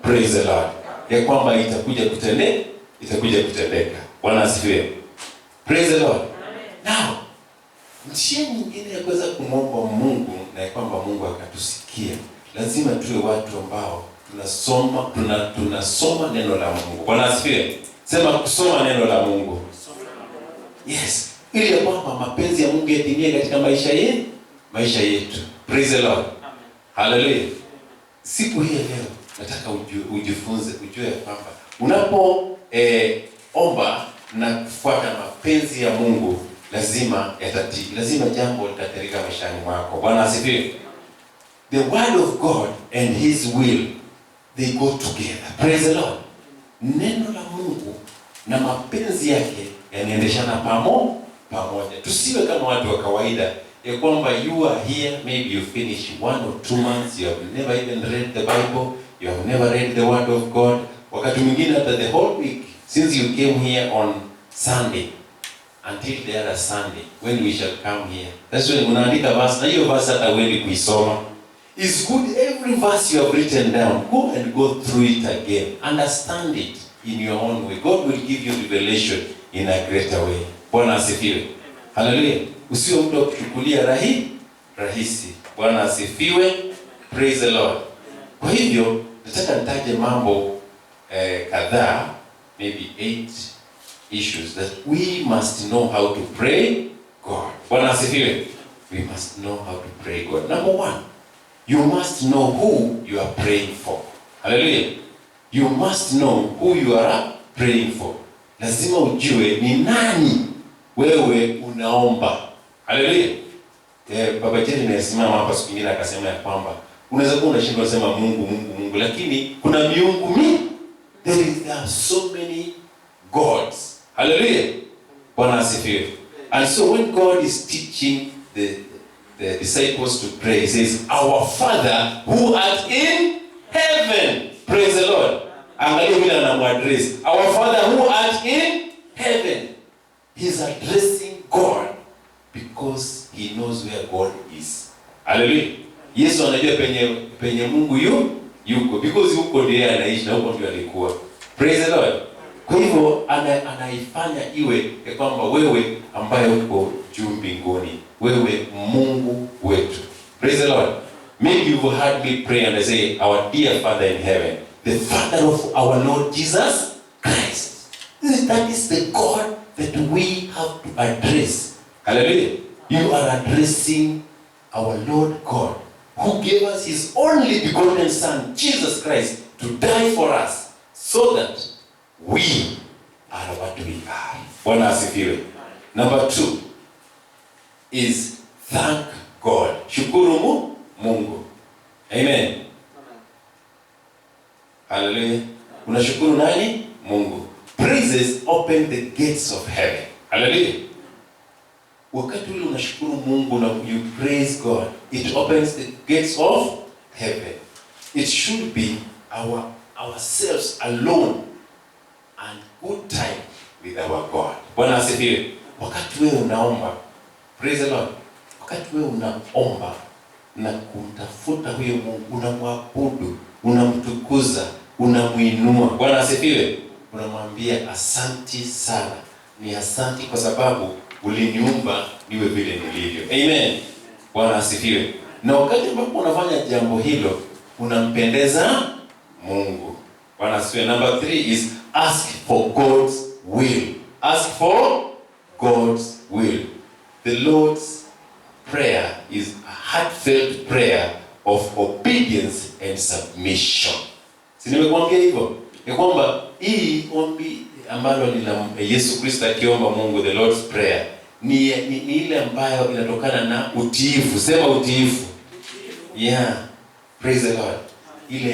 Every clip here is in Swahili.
Praise the Lord. Ya kwamba itakuja kutendeka. Bwana asifiwe. Praise the Lord. Now, njia nyingine ya kuweza kumwomba Mungu na ya kwamba Mungu akatusikia, lazima tuwe watu ambao tunasoma neno la Mungu. Bwana asifiwe. Sema kusoma neno la Mungu. Yes. Ili ya kwamba mapenzi ya Mungu yatimie katika maisha yetu. Praise the Lord. Hallelujah. Siku hii leo nataka ujue kwamba unapo omba na kufuata mapenzi ya Mungu, lazima jambo litaterika maishani mwako. Bwana asifiwe. The word of God and his will, they go together. Praise the Lord. Neno la Mungu na mapenzi yake yanaendeshana pamoja. Tusiwe kama watu wa kawaida ya kwamba you are here, maybe you finish 1 or 2 months, you have never even read the Bible, you have never read the word of God. Wakati mwingine after the whole week, since you came here on Sunday until the other Sunday when we shall come here, that's when unaandika verse na hiyo verse hata wewe kuisoma. It's good every verse you have written down, go and go through it again, understand it in your own way. God will give you revelation in a greater way. Bwana asifiwe. Hallelujah. Usiwe mtu wa kuchukulia rahisi. Bwana asifiwe. Praise the Lord. Kwa hivyo nataka nitaje mambo kadhaa, maybe 8 issues that we must know how to pray God. Bwana asifiwe. We must know how to pray God. Number 1, you must know who you are praying for. Hallelujah. You must know who you are praying for. Lazima ujue ni nani wewe unaomba. Hallelujah. Baba Jerry anasimama hapa siku nyingine akasema ya kwamba unaweza kuwa unashindwa kusema Mungu, lakini kuna miungu mingi. There are so many gods. Hallelujah. Bwana asifiwe. And so when God is teaching the disciples to pray, he says, "Our Father who art in heaven." Praise the Lord. Angalia vile anamuaddress. Our Father who art in heaven. He's addressing God because he knows where God is. Hallelujah. Yesu anajua penye Mungu yuko because huko ndiye anaishi na huko ndiye alikuwa. Praise the Lord. Kwa hivyo anaifanya iwe ya kwamba wewe ambaye uko juu mbinguni, wewe Mungu wetu. Praise the Lord. Maybe you've heard me pray and I say, "Our dear Father in heaven, the Father of our Lord Jesus Christ." That is the God that we have to address. Hallelujah. You are addressing our Lord God, who gave us his only begotten Son, Jesus Christ, to die for us, so that we are what we are. Bwana asifiwe. Number 2 is thank God. Shukuru Mungu. Amen. Hallelujah. Unashukuru nani? Mungu. Praises open the gates of heaven. Hallelujah. Wakati ule unashukuru Mungu na you praise God, it opens the gates of heaven. It should be ourselves alone and good time with our God. Bwana asifiwe. Wakati wewe unaomba, praise the Lord. Wakati wewe unaomba na kumtafuta huyo Mungu, unamwabudu, unamtukuza, unamuinua. Bwana asifiwe. Unamwambia asanti sana. Ni asanti kwa sababu uliniumba niwe vile nilivyo. Amen. Bwana asifiwe. Na wakati ambapo unafanya jambo hilo, unampendeza Mungu. Bwana asifiwe. Number 3 is ask for God's will. Ask for God's will. The Lord's prayer is a heartfelt prayer of obedience and submission. Si nimekuambia hivyo? Ya kwamba hii ombi ambalo ni la Yesu Kristo akiomba Mungu, the Lord's prayer, ni ile ambayo inatokana na utiifu. Sema utiifu. Yeah. Praise the Lord. Ile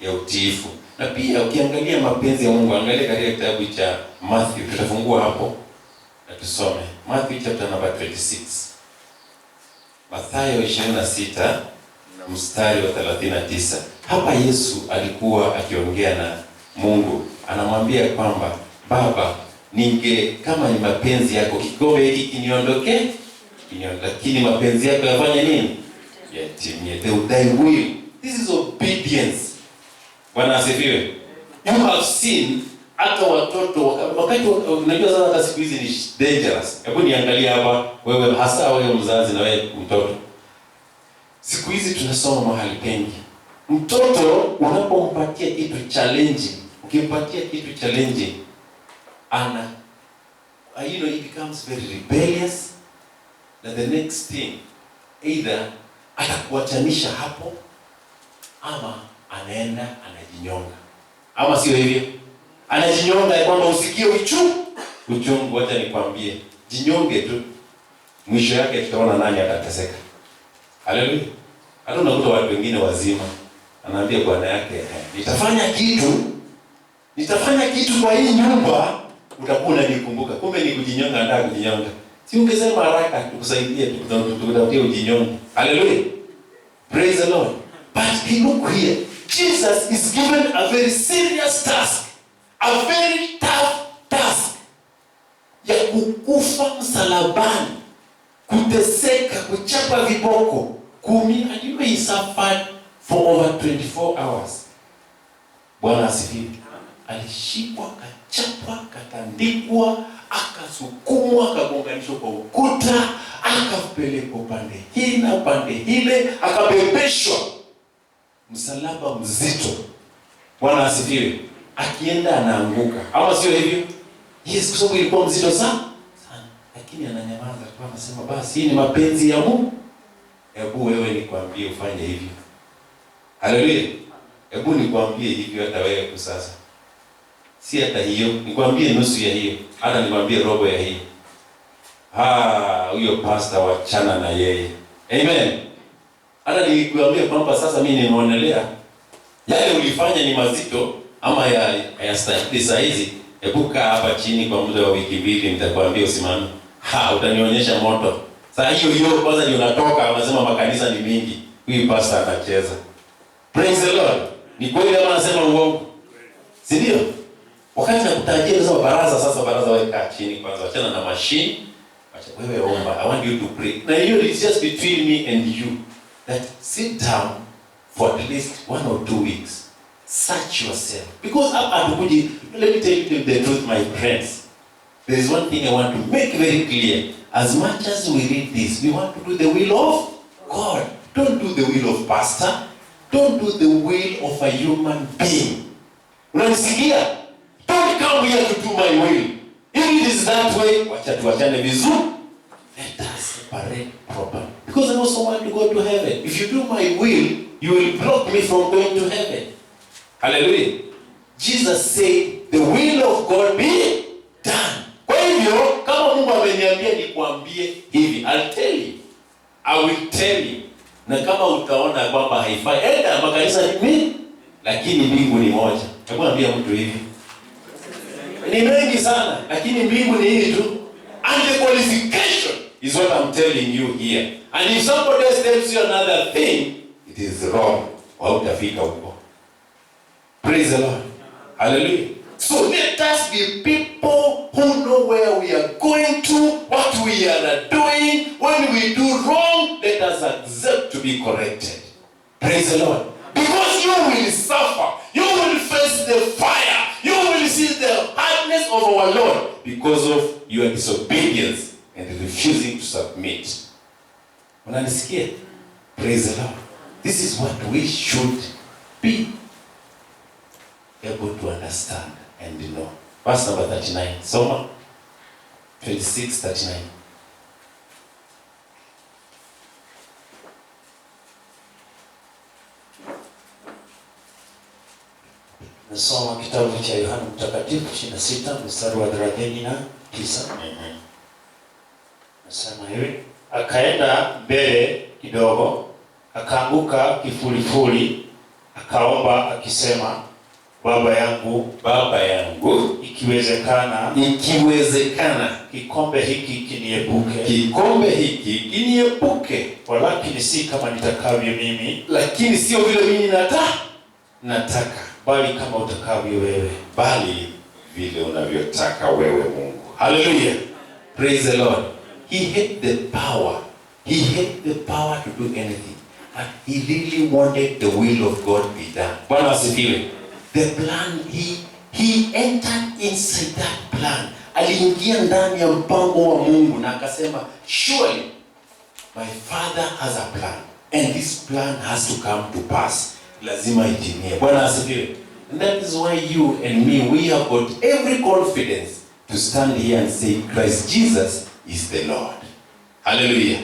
ya utiifu. Na pia ukiangalia mapenzi ya Mungu, angalia katika kitabu cha Matthew, tutafungua hapo na tusome. Matthew chapter number 26. Mathayo 26 na mstari wa 39. Hapa Yesu alikuwa akiongea na Mungu. Anamwambia kwamba Baba, kama ni mapenzi yako kikombe hiki kiniondoke, lakini mapenzi yako yafanye nini? Yatimie. Thy will. This is obedience. Bwana asifiwe. You have seen hata watoto wakati unajua sasa hata siku hizi ni dangerous. Hebu niangalia hapa wewe, hasa wewe mzazi na wewe mtoto. Siku hizi tunasoma mahali pengi. Mtoto unapompatia kitu challenge, ukimpatia kitu challenge, it becomes very rebellious. Na the next thing, either atakuachanisha hapo ama anaenda anajinyonga. Ama sio hivyo? Anajinyonga ya kwamba usikie uchungu. Wacha nikwambie, jinyonge tu. Mwisho yake tutaona nani atateseka. Haleluya. Hata unakuta watu wengine wazima anaambia bwana yake, nitafanya kitu kwa hii nyumba, utakuwa unanikumbuka. Kumbe ni kujinyonga, ndio kujinyonga. Si ungesema haraka tukusaidie tukutafutie ujinyonge. Haleluya. Praise the Lord. But look here. Jesus is given a very serious task. A very tough task. Ya kukufa msalabani, kuteseka, kuchapa viboko, kuumia. And you know he suffered for over 24 hours. Bwana asifiwe. Alishikwa, kachapwa, katandikwa, akasukumwa, akagonganishwa kwa ukuta, akapelekwa pande hii na pande ile, akabebeshwa msalaba mzito. Bwana asifiwe. Akienda anaanguka. Ama sio hivyo? Yes, kwa sababu ilikuwa mzito sana. Lakini ananyamaza tu, anasema basi hii ni mapenzi ya Mungu. Hebu wewe nikwambie ufanye hivyo. Haleluya. Hebu nikwambie hivyo hata wewe kwa sasa. Si hata hiyo, nikwambie nusu ya hiyo, hata nikwambie robo ya hiyo. Huyo pastor wachana na yeye. Amen. Hata nikwambie kwamba sasa mimi nimeonelea yale ulifanya ni mazito ama ya stahili saa hizi, hebu kaa hapa chini kwa muda wa wiki mbili, nitakwambia usimame. Utanionyesha moto. Sasa hiyo kwanza ndio unatoka, unasema makanisa ni mingi. Huyu pastor anacheza. Praise the Lord. Ni kweli ama anasema uongo? Si ndio? Wakati nakutajia nasema baraza weka chini kwanza, achana na machine. Acha wewe omba. I want you to pray. Na hiyo is just between me and you. That sit down for at least 1 or 2 weeks. Search yourself. Because let me tell you the truth, my friends. There is one thing I want to make very clear. As much as we read this, we want to do the will of God. Don't do the will of pastor. Don't do the will of a human being. Unanisikia? Don't come here to do my will. If it is that way, wacha tuachane vizuri. Let us separate properly. Because I also want to go to heaven. If you do my will, you will block me from going to heaven. Hallelujah. Jesus said, the will of God be done. Kwa hivyo, kama Mungu ameniambia nikwambie hivi, I will tell you. Na kama utaona kwamba haifai, makanisa ni mingi, lakini mbingu ni moja. Hebu ambia mtu hivi. Ni mengi sana, lakini mbingu ni hii tu. And the qualification is what I'm telling you here. And if somebody else tells you another thing, it is wrong. Hautafika huko. Praise the Lord. Hallelujah. So let us be people who know where we are going to, what we are doing. When we do wrong, let us accept to be corrected. Praise the Lord. Because you will suffer. You will face the fire. You will see the hardness of our Lord because of your disobedience and refusing to submit. Unanisikia? Praise the Lord. This is what we should be able to understand and know. Verse number 39. Soma 26:39. Nasoma kitabu cha Yohana Mtakatifu 26 mstari wa 39. Nasema hivi, akaenda mbele kidogo, akaanguka kifulifuli, akaomba akisema, Baba yangu, ikiwezekana, kikombe hiki kiniepuke. Walakini si kama nitakavyo mimi, lakini sio vile mimi nataka, bali kama utakavyo wewe. Bali vile unavyotaka wewe Mungu. Hallelujah. Praise the Lord. He had the power. He had the power to do anything. And he really wanted the will of God be done. Bwana asifiwe. The plan, he entered inside that plan. Aliingia ndani ya mpango wa Mungu na akasema, surely my Father has a plan and this plan has to come to pass. Lazima itimie. Bwana asifiwe. And that is why you and me, we have got every confidence to stand here and say Christ Jesus is the Lord. Hallelujah.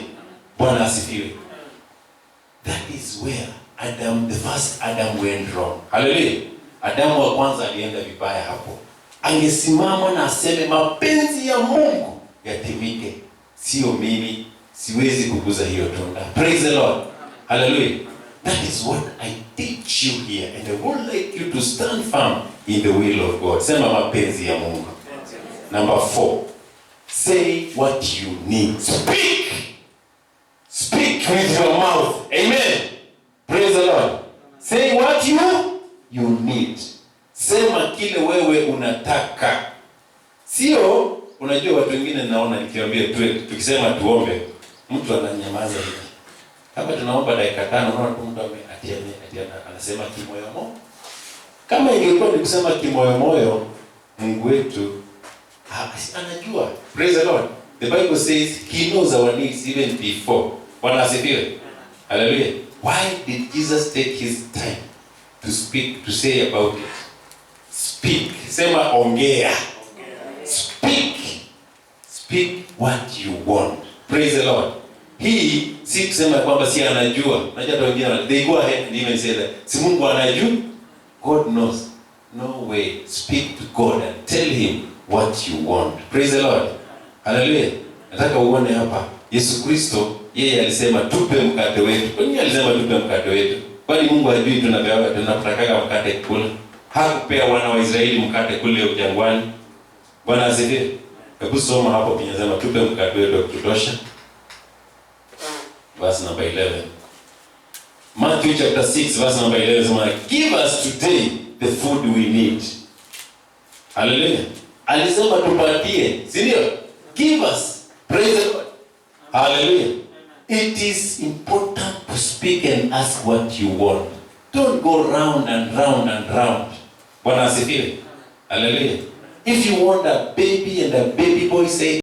Bwana asifiwe. That is where Adam, the first Adam went wrong. Hallelujah. Adamu wa kwanza alienda vibaya hapo. Angesimama na aseme mapenzi ya Mungu yatimike. Sio mimi, siwezi kuguza hiyo tunda. Praise the Lord. Hallelujah. That is what I teach you here, and I would like you to stand firm in the will of God. Sema mapenzi ya Mungu. Number 4. Say what you need. Speak. Speak with your mouth. Amen. Praise the Lord. Say what you need. Sema kile wewe unataka. Sio, unajua watu wengine naona nikiwaambia tukisema tuombe, mtu ananyamaza hivi. Kama tunaomba dakika 5, unaona mtu atiana anasema kimoyomoyo. Kama ingekuwa ni kusema kimoyomoyo, Mungu wetu anajua. Praise the Lord. The Bible says he knows our needs even before. Bwana asifiwe. Hallelujah. Why did Jesus take his time to speak, to say about it? Speak. Sema ongea. Speak. Speak what you want. Praise the Lord. Hii si kusema kwamba si anajua. Unajua wengine they go ahead and even say that. Si Mungu anajua? God knows. No way. Speak to God and tell him what you want. Praise the Lord. Hallelujah. Nataka uone hapa. Yesu Kristo yeye alisema tupe mkate wetu. Kwa nini alisema tupe mkate wetu? Kwani Mungu hajui tunataka mkate kula? Hakupea wana wa Israeli mkate kule jangwani. Bwana asifiwe. Hebu soma hapo kinasema tupe mkate wetu kutosha. Verse number 11. Matthew chapter 6 verse number 11 says, give us today the food we need. Hallelujah. Alisema tupatie, si ndio? Give us. Praise the Lord. Hallelujah. It is important to speak and ask what you want. Don't go round and round and round. Bwana asifiwe. Hallelujah. If you want a baby and a baby boy, say